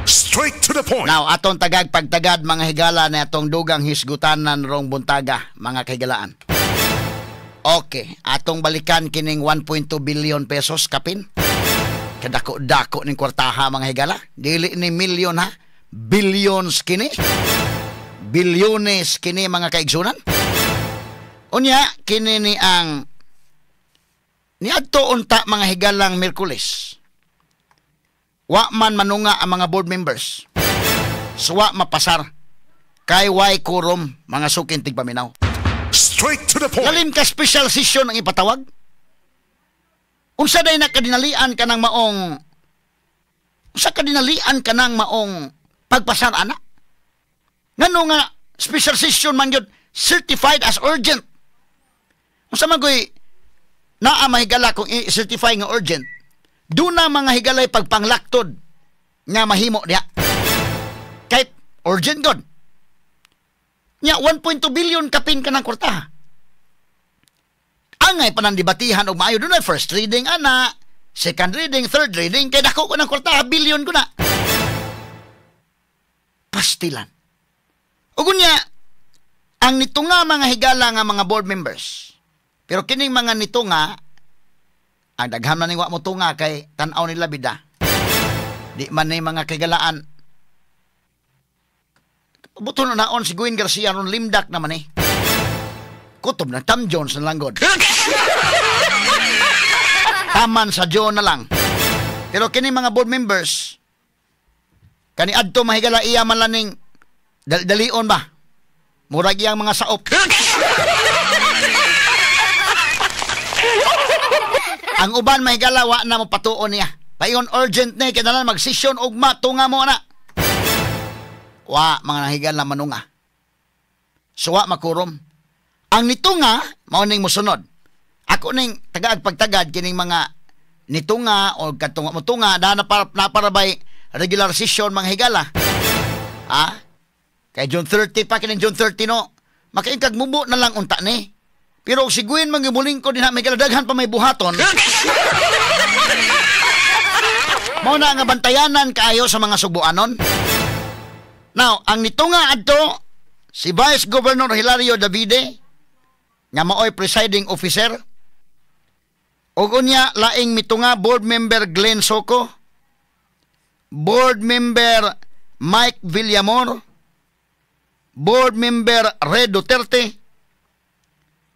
Straight to the point. Now, atong tagag pagtagad mga higala na atong dugang hisgutanan rong buntaga, mga kahigalaan. Okay, atong balikan kining 1.2 billion pesos kapin. Kadako-dako ning kwartaha mga higala. Dili ni milyon ha. Billions kini. Bilyones kini mga kaigsunan. Unya, kini ni ang niadto unta mga higalang Miyerkules. Wa man manunga ang mga board members. Suwa mapasar. Kay way kurom mga sukin tigpaminaw. Straight to the point. Lalim ka special session ang ipatawag. Unsa day nakadinalian ka ng maong unsa kadinalian ka ng maong pagpasar ana? Ngano nga special session man gyud certified as urgent. Unsa magoy naa mahigala kung i-certify nga urgent? Doon na mga higalay pagpanglaktod nga mahimo diha. Kahit urgent god. Nya 1.2 billion kapin ka ng kwarta. Angay pa nang debatihan og maayo doon ay first reading ana, second reading, third reading kay dako ko ng kwarta, billion ko na. Pastilan. Ug unya ang nitunga mga higala nga mga board members. Pero kining mga nitunga ang daghan man ning wa mo tunga kay tan-aw nila bida. Di man ni mga kagalaan. Buto na naon si Gwen Garcia ron limdak naman eh. Kutob na Tom Jones na lang god. Taman sa John na lang. Pero kini mga board members kani adto mahigala iya man laning dalion ba? Murag iyang mga saop. Ang uban mahigala wa na mo patuon niya. Payon urgent na kinahanglan mag-session og matunga mo na. Wa mga nahigala manunga. Suwa makurom. Ang nitunga mao ning mosunod. Ako ning tagaag pagtagad kining mga nitunga o katunga mo tunga da na parabay regular session mga higala. Ha? Kay June 30 pa kining June 30 no. Makaingkag mubo na lang unta ni. Pero si Gwen mangimuling ko din ha, may kaladaghan pa may buhaton. Mao na nga bantayanan kaayo sa mga subuanon. Now, ang nito nga adto, si Vice Governor Hilario Davide, nga maoy presiding officer, ug unya laing mitunga board member Glenn Soco, board member Mike Villamor, board member Red Duterte,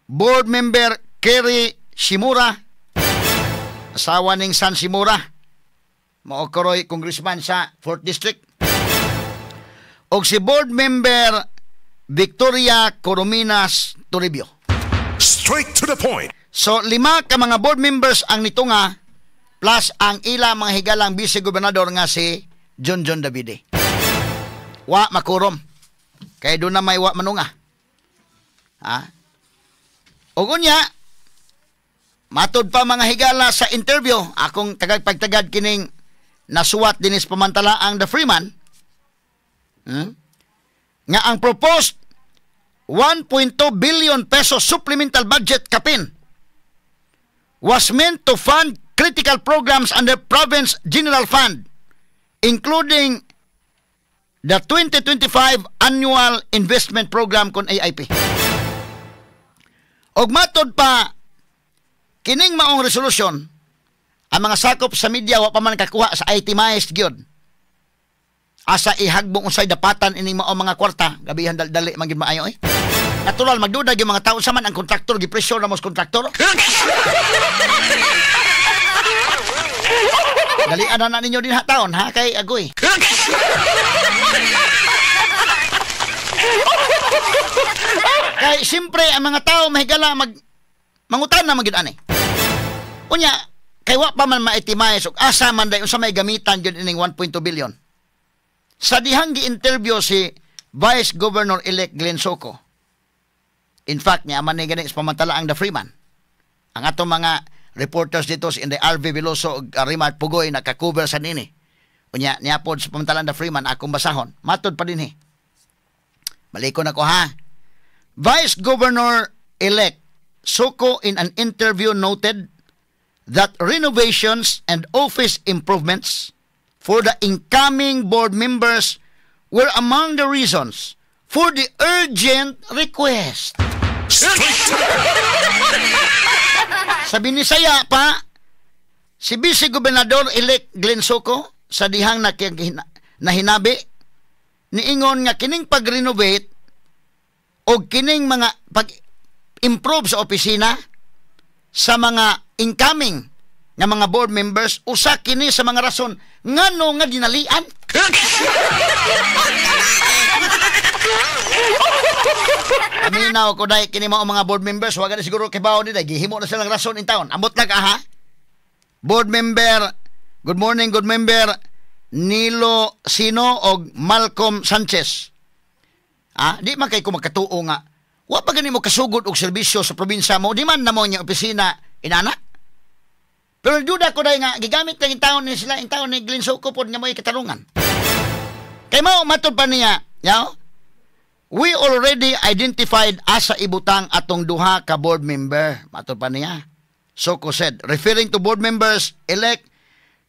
board member Kerry Shimura, asawa ning San Shimura, maokoroy congressman sa 4th District, o si board member Victoria Corominas Toribio. Straight to the point. So 5 ka mga board members ang nitunga plus ang ila mga higalang vice-gobernador nga si John Davide. Wa makurom. Kaya doon na may wa manunga. Ha? O kunya, matod pa mga higala sa interview, akong tagagpagtagad kining nasuwat dinis pamantala ang The Freeman, nga ang proposed 1.2 billion pesos supplemental budget kapin was meant to fund critical programs under Province General Fund, including the 2025 Annual Investment Program kon AIP. Og matod pa kining maong resolusyon, ang mga sakop sa media wa pa man kakuha sa itemized gyud. Asa ihagbong unsay dapatan ining maong mga kwarta, gabihan dali man gyud maayo eh. Natural magduda yung mga tao sa man ang kontraktor gipresyo na mos kontraktor. Dalian na ninyo din ha taon ha kay agoy. Kay siyempre ang mga tao mahigala mangutan na magyud ani. Unya kay wa pa man ma-itimize ug asa man day unsa may gamitan gyud ining 1.2 billion. Sa dihang gi-interview si Vice Governor elect Glenn Soco. In fact, niya man ni gani pamantala ang The Freeman. Ang atong mga reporters dito si Inday RV Veloso ug Rimart Pugoy naka-cover sa nini. Unya niya pod sa pamantala The Freeman akong basahon. Matod pa dinhi. Malikon ako ha. Vice Governor-elect Soco in an interview noted that renovations and office improvements for the incoming board members were among the reasons for the urgent request. Sabi ni Saya pa, si Vice Gobernador-elect Glenn Soco sa dihang nahinabi, niingon nga kining pag-renovate o kining mga pag-improve sa opisina sa mga incoming nga mga board members, usa kini sa mga rason ngano nga dinalian. Aminaw ko dahil kini mga board members, wag na siguro kibaw nila, gihimo na silang rason in town. Ambot lang ha. Board member, good morning, good member, Nilo Sino o Malcolm Sanchez. Di man kay ko magkatuo nga. Wa pa gani mo kasugod og serbisyo sa probinsya mo, di man na mo yung opisina inana. Pero duda ko dahil nga, gigamit lang yung taon ni sila, yung taon ni Glenn Soco po nga mo katarungan. Kaya mo, matod pa niya, we already identified asa ibutang atong duha ka board member. Matod pa niya. Soco said, referring to board members elect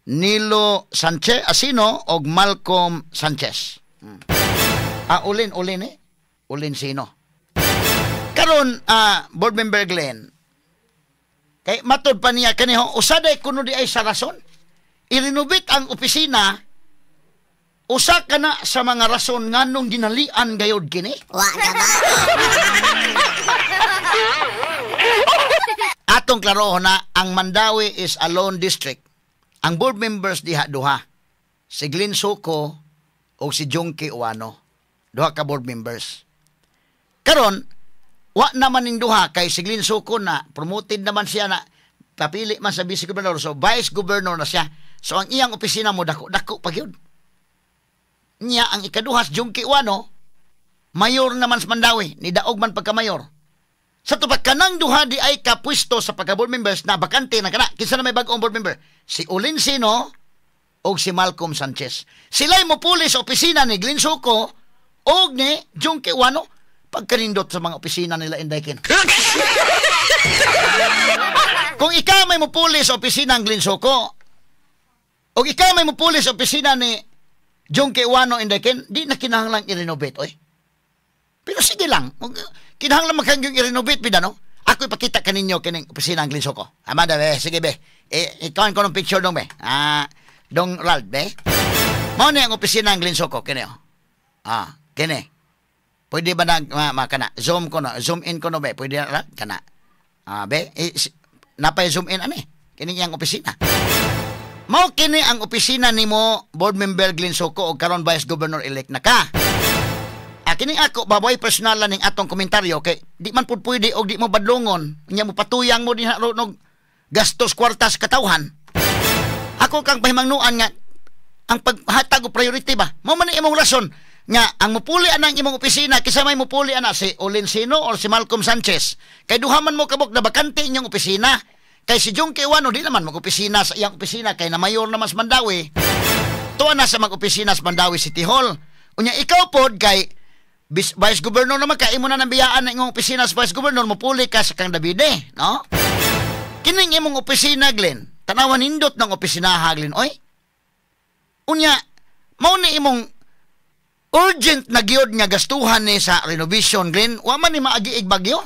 Nilo Sanchez Asino o Malcolm Sanchez. Ulin Sino. Karon, board member Glenn, kay matod pa niya kaniho, usaday kuno di ay sa rason. I-renovate ang opisina, usa ka na sa mga rason nganong dinalian gayod kini. Wa na ba? Atong klaro na, ang Mandawi is a lone district. Ang board members diha duha. Si Glenn Soco o si Junkie Uwano. Duha ka board members. Karon, wa naman ning duha kay si Glenn Soco na promoted naman siya na papili man sa vice governor, so vice governor na siya. So ang iyang opisina mo dako pa gyud. Niya ang ikaduhas Junkie Uwano, mayor naman sa Mandawi, ni daog man pagka mayor. Sa tupak kanang duha di ay kapwisto sa pagka board members na bakante na kana. Kinsa na may bag-ong board member? Si Ulin Sino o si Malcolm Sanchez. Sila'y mupuli sa opisina ni Glenn Soco o ni Junkie Uwano. Pagkanindot sa mga opisina nila Indaykin. Kung ikaw may mupuli sa opisina ng Glenn Soco o ikaw may mupuli sa opisina ni Junkie Uwano Indaykin, di na kinahanglang i-renovate, oy. Pero sige lang, kinahanglan magkangyong i-renovate, no? Ako ipakita kaninyo kining opisina ng Glenn Soco. Amada, be, sige, be. Ikaw ko ng picture dong, be. Dong Rald, be. Mao ni ang opisina ng Glenn Soco, kini, kini. Pwede ba na, kana, zoom ko na, zoom in ko na, be, pwede na, kana. Be, napay zoom in, kini ang opisina. Mao kini ang opisina ni mo, board member Glenn Soco, o karon vice governor-elect na ka. Kini ako, baboy personalan ning atong komentaryo, kay di man pud pwede, o di mo badlongon, niya mo patuyang mo din haronog gastos kwartas katawhan. Ako kang pahimangnuan nga, ang paghatag o priority ba? Mao man imong rason, nga ang mupuli anang imong opisina kisa may mupuli ana si Ulin Sino or si Malcolm Sanchez. Kay duhaman mo kabok na bakante inyong opisina. Kay si Junkie Uwano di naman mag-opisina sa iyang opisina kay na mayor naman sa Mandawi. Tuwa na sa mag-opisina sa Mandawi City Hall. Unya ikaw pod kay vice governor naman kay imo na nabiyaan na imong opisina sa vice governor, mupuli ka sa kang Davide, no? Kining imong opisina Glenn, tanawan nindot ng opisina Glenn, oy. Unya mao ni imong urgent na gyud nga gastuhan ni sa renovation Glenn, wa man ni maagiig bagyo.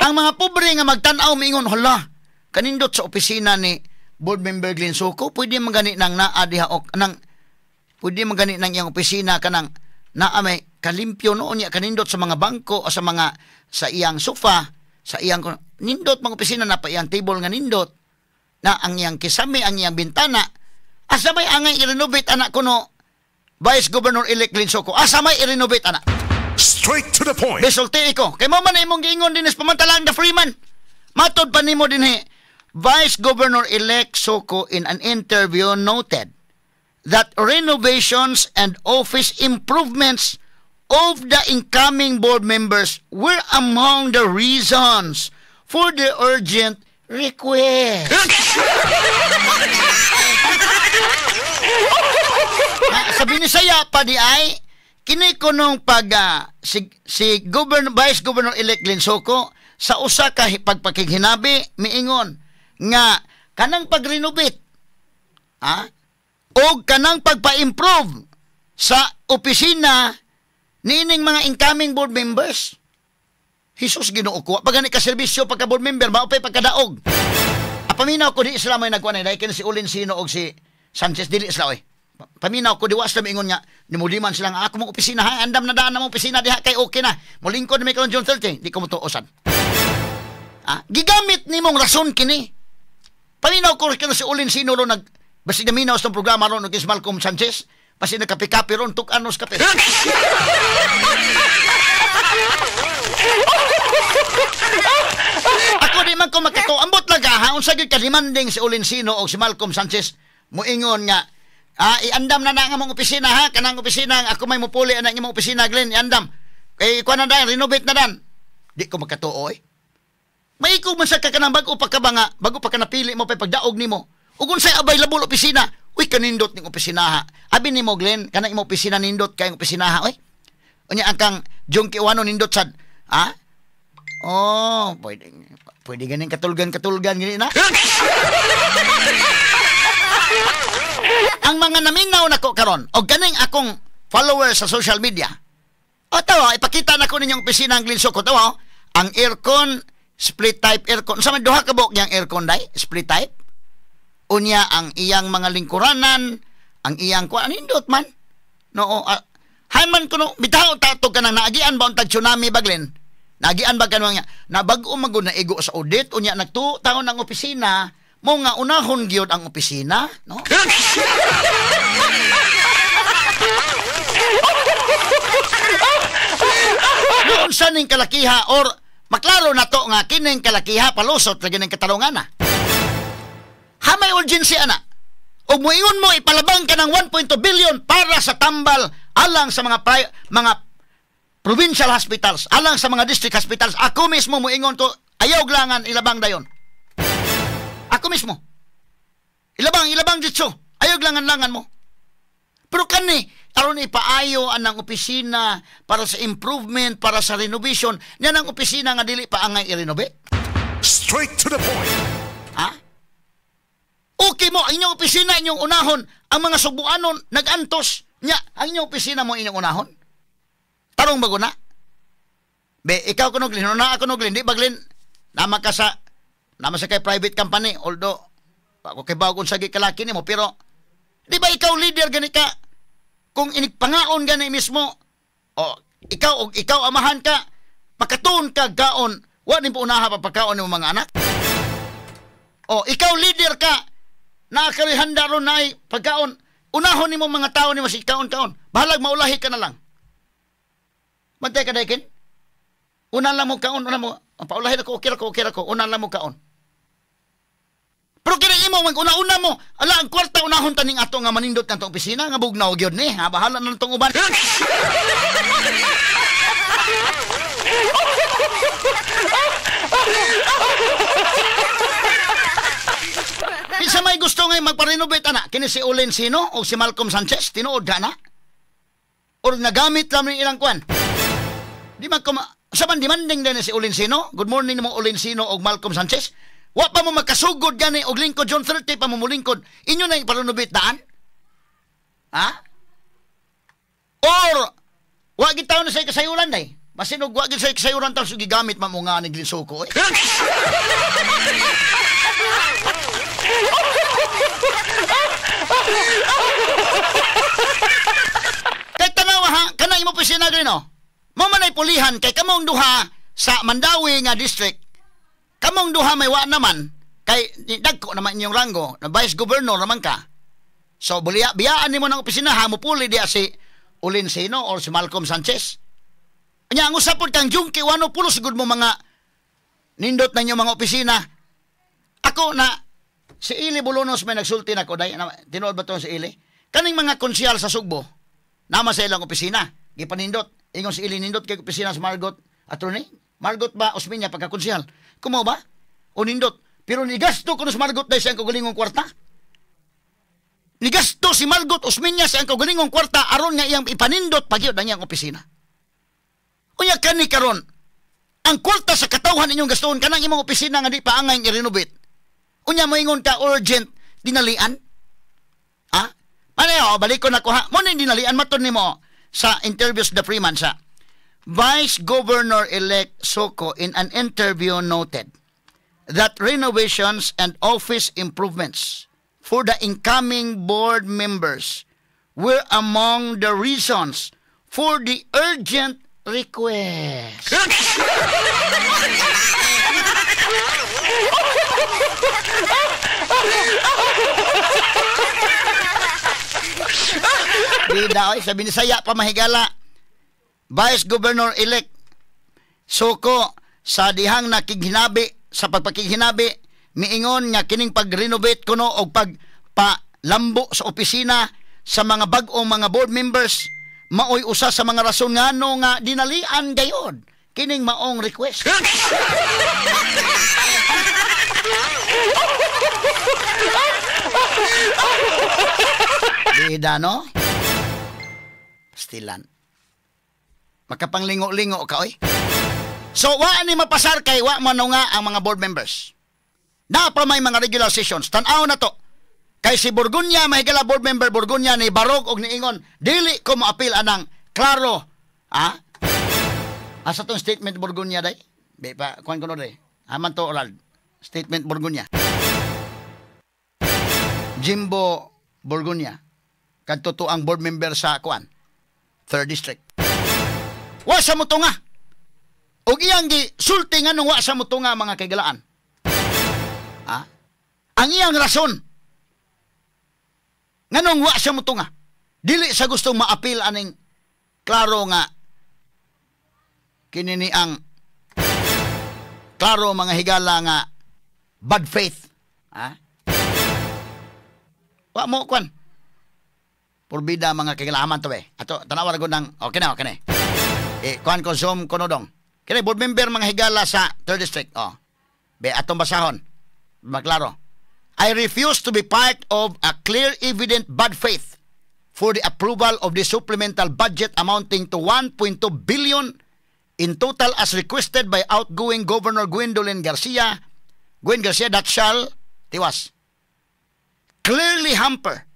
Ang mga pobre nga magtan-aw miingon, hala, kanindot sa opisina ni board member Glenn Soco, pwede magani nang naadiha o nang pwede magani nang iyang opisina kanang naamay kalimpyo noon niya kanindot sa mga bangko o sa iyang sofa, sa iyang nindot mga opisina na pa iyang table nga nindot na ang iyang kisame, ang iyang bintana. Asa may angay i-renovate anak kuno Vice Governor-elect Glenn Soco? Asa may i-renovate anak? Straight to the point. Besulti ko. Kay mo man imong giingon din sa pamantalang the Freeman. Matod pa nimo dinhi. Vice Governor-elect Soco in an interview noted that renovations and office improvements of the incoming board members were among the reasons for the urgent request. Sabi ni Saya pa di ay kini ko nung pag si Vice Governor-elect Glenn Soco sa usa ka pagpakighinabi miingon nga kanang pag-renovate o kanang pagpa-improve sa opisina nining mga incoming board members. Hisos Ginoo ko, pag gani ka serbisyo pagka board member, maupay pagkadaog. Paminaw ko di sila may nagkuhan dahil kina si Olensino o si Sanchez dili sila oy. Paminaw ko diwas na miingon nga nimuliman sila nga ako mong opisina ha, andam na daan na mong opisina diha kay okay na. Mulingkod na may karon John 30, di ko mo tuosan. Gigamit nimong rason kini. Paminaw ko kina si Olensino ro nag basi naminaw sa programa ron kay Malcolm Sanchez, basi nagkapi-kapi ron tuk anos kape. Ako di man ko makito ambot laga ha unsa gyud ka demanding si Olensino o si Malcolm Sanchez moingon nga iandam na nga mong opisina ha kanang opisina ako may mupuli ana imong opisina Glenn iandam kay kuan na dan renovate na dan di ko makatuo may ikaw man sa kanang bag-o pa ka ba nga bago pa ka napili mo pa pagdaog nimo ug unsay available opisina uy kanindot ning opisina ha abi nimo Glenn kanang imong opisina nindot kay opisina ha uy unya ang kang Junkie Wano nindot sad pwede ganing katulgan gini na. Ang mga naminaw nako karon og ganing akong followers sa social media. Tawa ipakita nako ninyong opisina ang Glinsoko tawa ang aircon split type aircon sa duha ka buok yang aircon dai split type. Unya ang iyang mga lingkuranan, ang iyang kuan nindot man. Hayman kuno bitaw tatog kanang naagian ba untag tsunami baglen. Nagian ba kanang na bag-o magud na igo sa audit unya nagtuo taon ang opisina mo nga unahon gyud ang opisina no. Noon sa ning kalakiha or maklaro na to nga kining kalakiha palusot lagi ning katarungan na. Hamay urgency ana. Og moingon mo ipalabang ka ng 1.2 billion para sa tambal alang sa mga provincial hospitals, alang sa mga district hospitals. Ako mismo moingon to, ayaw glangan ilabang dayon. Ako mismo. Ilabang ditso. Ayaw glangan mo. Pero kani, aron ipaayo anang opisina para sa improvement, para sa renovation, niyan ang opisina nga dili pa angay i-renovate. Straight to the point. Okay mo, inyong opisina, inyong unahon, ang mga subuanon, nag-antos, nya, ang inyong opisina mo inyong unahon. Tarong bago na. Be, ikaw kunuglin, na ako kunuglin, di baglin, nama sa kay private company, although, ako kay bagon sa gikalaki ni mo, pero, di ba ikaw leader gani ka, kung inigpangaon gani mismo, ikaw amahan ka, makatuon ka gaon, wala po unaha papakaon ng mga anak. Ikaw leader ka, nakarihanda ron na pagkaon, unahon ni mo mga tao ni mo si kaon-kaon, bahalag maulahi ka na lang. Bantay ka daikin? Unan lang mo kaon, paulahin ako, okay ako, unan lang mo kaon. Pero kini imo, una-una mo, ang kwarta unahon taning ato nga manindot ng opisina, nga bugnaw gyud ni, bahala na itong uban. Isa may gusto ngayon magpa-renovate ana, kini si Olensino o si Malcolm Sanchez, tinuod ka na? Or nagamit lang ng ilang kwan? Di man saban demanding din si Olensino. Good morning mo Olensino o Malcolm Sanchez. Wa pa mo makasugod gani og lingkod John 30 pa mo mulingkod. Inyo na iparenovate daan? Or wa gitaw na sa kasayuran day. Basin og wa gid sa kasayuran ta so gigamit man mo nga ni Glinsoko. Kay tanawa ha, kanang imo opisina gino. Mo manay pulihan kay kamong duha sa Mandawi nga district. Kamong duha may wa naman kay dagko naman inyong ranggo, na vice governor naman ka. So biyaan nimo ng opisina ha mo puli dia si Olensino or si Malcolm Sanchez. Nya ang usapon kang Junkie Wano pulo sigud mo mga nindot na inyong mga opisina. Ako na si Ili Bolonos may nagsulti nako day tinuod ba to si Ili? Kaning mga konsyal sa Sugbo nama sa ilang opisina gipanindot ingon si Ili nindot kay opisina sa Margot attorney Margot ba Osmeña pagka konsyal kumo ba o nindot pero nigasto kuno sa Margot day siyang kagalingong kwarta nigasto si Margot Osmeña siyang kagalingong kwarta aron nga iyang ipanindot pagyud ang iyang opisina unya kani karon ang kwarta sa katawhan inyong gastuhon kanang imong opisina nga di pa angay i-renovate. Unya mo ingon ka urgent dinalian? Ha? Ano balik ko na ko ha. Mo ni dinalian maton nimo sa interviews the Freeman sa Vice Governor-elect Soko in an interview noted that renovations and office improvements for the incoming board members were among the reasons for the urgent request. Bida, oy, sabi ni Saya pa mahigala. Vice Governor-elect Soko sa dihang nakighinabi sa pagpakihinabi miingon nga kining pag-renovate kuno og pagpalambo sa opisina sa mga bag-ong mga board members maoy usa sa mga rason ngano nga dinalian gayod kining maong request. Bida, no? Pastilan. Makapanglingo-lingo ka, oy. So, wa ni mapasar kay wa mano nga ang mga board members. Na pa may mga regular sessions. Tan-aw na to. Kay si Burgunya, mahigala board member Burgunya ni Barog og niingon, dili ko mo-appeal anang klaro. Ha? Asa tong statement Burgunya day? Be pa kuan kuno day. Aman to oral. Statement Burgunya. Jimbo Burgunya. Kadto to ang board member sa kuan. 3rd District. Wa sa mo to nga. Og iyang gi sulti nga nung wa sa mo to nga mga kagalaan. Ha? Ang iyang rason nganong wa sa mo to nga. Dili sa gustong ma-appeal aning klaro nga kinini ang klaro mga higala nga bad faith. Ha? Wa mo kwan. Purbida mga kagalaman to Ato tanawar ko ng okay na. Kuan ko Zoom kuno dong. Kini board member mga higala sa 3rd District. Be atong basahon. Maklaro. I refuse to be part of a clear evident bad faith for the approval of the supplemental budget amounting to 1.2 billion in total as requested by outgoing Governor Gwendolyn Garcia. Gwen Garcia that shall tiwas clearly hamper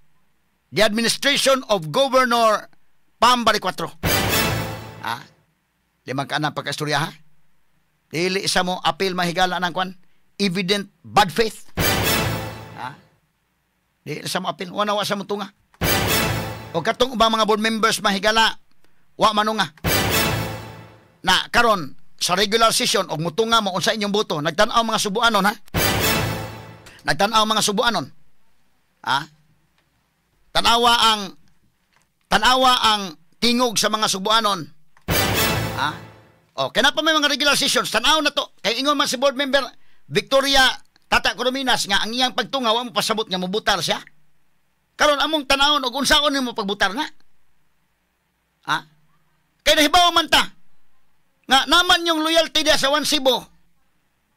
the administration of Governor Pam Baricotro. Limang ka na pagkastorya ha? Dili isa mo appeal mahigala ng kwan? Evident bad faith. Dili isa mo appeal. Wanawa sa mo tunga. O katong ubang mga board members mahigala, wa manunga. Na karon sa regular session og mutunga mo unsa inyong boto, nagtan-aw mga subuanon ha? Nagtan-aw mga subuanon. Tanawa ang tingog sa mga subuanon. Kaya pa may mga regular sessions, tanaw na to. Kaya ingon man si board member Victoria Tata Corominas nga ang iyang pagtunga wa mo pasabot nga mobutar siya. Karon among tanawon og unsaon nimo pagbutar nga. Kaya nahibaw man ta nga naman yung loyalty dia sa One Cebu.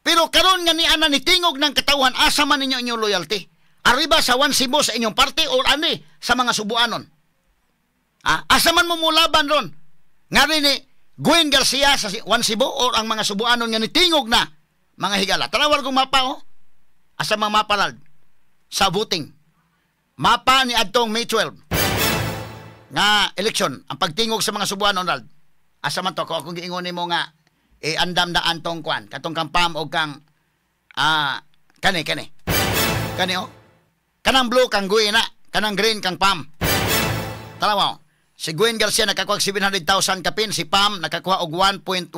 Pero karon nga ni ana ni tingog ng katawhan asa man ninyo inyong loyalty. Arriba sa One Cebu sa inyong party or ani sa mga subuanon. Asa man mo mulaban ron. Nga rin ni Gwen Garcia sa One Cebu or ang mga subuanon nga nitingog na mga higala. Tanawar kong mapa asa mga mapa lald sa voting. Mapa ni adtong May 12 nga election ang pagtingog sa mga subuanon lald. Asa man to ko kung giingon nimo nga andam daan tong kwan katong kampam o kang kani kanang blue kang Gwen na kanang green kang Pam. Tanaw si Gwen Garcia nakakuha 700,000 kapin, si Pam nakakuha og 1.1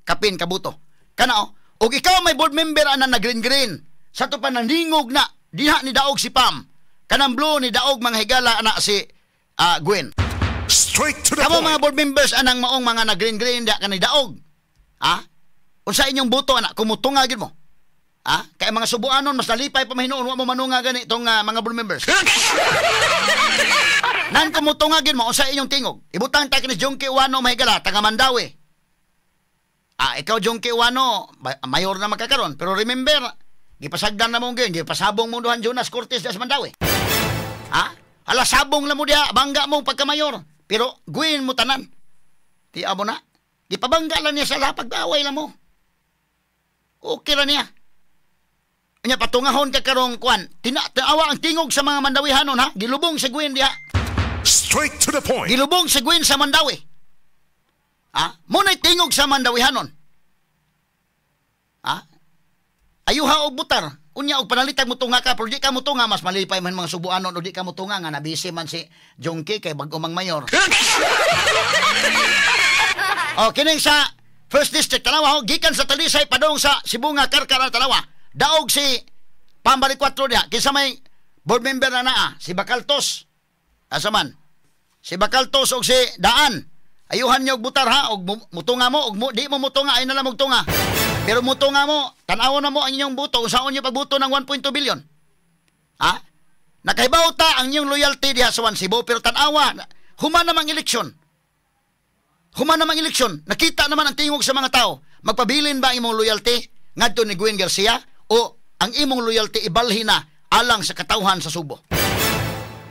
kapin kabuto. Kana og ikaw may board member ana na green sa to pa nangingog na diha ni daog si Pam. Kanang blue ni daog mga higala ana si Gwen. Straight to the Kamo point. mga board members anang maong mga na green da kanay daog. Unsa inyong buto ana kumutunga gid mo? Kaya mga subuanon mas nalipay pa mahinuon wa mo manunga gani tong mga board members. Nan kumutungagin mo sa inyong tingog. Ibutang ta kini Jungki Wano mahigala taga Mandawi. Ikaw Jungki Wano, mayor na magkakaron, pero remember, gipasagdan na mo gyud, gipasabong mo duhan Jonas Cortez sa Mandawi. Ala sabong la mo dia, bangga mo pagka mayor, pero guin mo tanan. Ti amo na. Gipabangga lang niya sa lahat, pag-away lang mo. Okay lang niya. Anya patungahon ka karong kuan. Tinawa ang tingog sa mga Mandawihanon ha. Gilubong si Gwen diha. Straight to the point. Gilubong si Gwen sa Mandawi. Ha? Muna'y tingog sa Mandawihanon. Ha? Ayuha og butar. Unya og panalitag mo tunga ka, pero di ka mo tunga, mas malipay man mga Subuanon, o di ka mo tunga nga nabisi man si Jongki kay bag-o mang mayor. O, kining sa First District, Tanawa, gikan sa Talisay, padong sa Sibunga, Karkara, Tanawa. Daog si Pambali 4 diha, kinsa may board member na naa, si Bakaltos. Asa man? Si Bakaltos og si Daan. Ayuhan niyo og butar ha, og mutunga mo, og di mo mutunga, ay nalang mutunga. Pero mutunga mo, tanaw na mo ang inyong buto, usaon niyo pagbuto ng 1.2 billion. Ha? Nakahibaw ta ang inyong loyalty diha sa Cebu, pero tanawa, human namang eleksyon. Human namang eleksyon, nakita naman ang tingog sa mga tao. Magpabilin ba ang imong loyalty ngadto ni Gwen Garcia o ang imong loyalty ibalhin na alang sa katawhan sa Subo?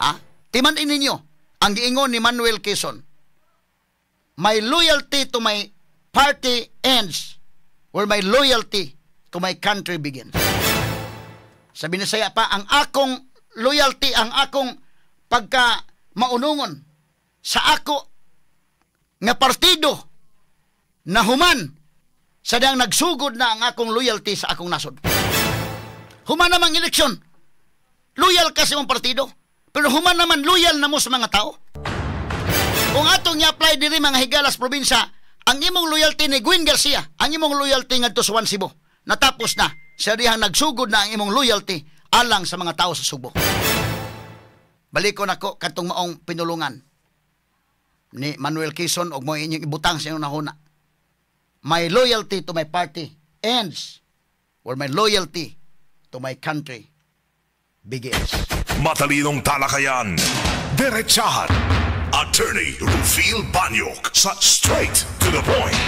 Ha? Timan-in ninyo ang giingon ni Manuel Quezon. My loyalty to my party ends where my loyalty to my country begins. Sabi na saya pa, ang akong loyalty, ang akong pagka maunungon sa ako nga partido na human sa dang nagsugod na ang akong loyalty sa akong nasod. Human namang eleksyon, loyal ka sa imong partido, pero human naman loyal na mo sa mga tao. Kung atong i-apply diri mga higalas probinsya, ang imong loyalty ni Gwen Garcia, ang imong loyalty ngadto sa Cebu, natapos na sa dihang nagsugod na ang imong loyalty alang sa mga tao sa Subo. Balikon ako katong maong pinulungan ni Manuel Quezon og mo inyong ibutang sa inyong nahuna. My loyalty to my party ends where my loyalty to my country begins. Matalinong talakayan. Diretsahan. Attorney Rufil Banyok sa Straight to the Point.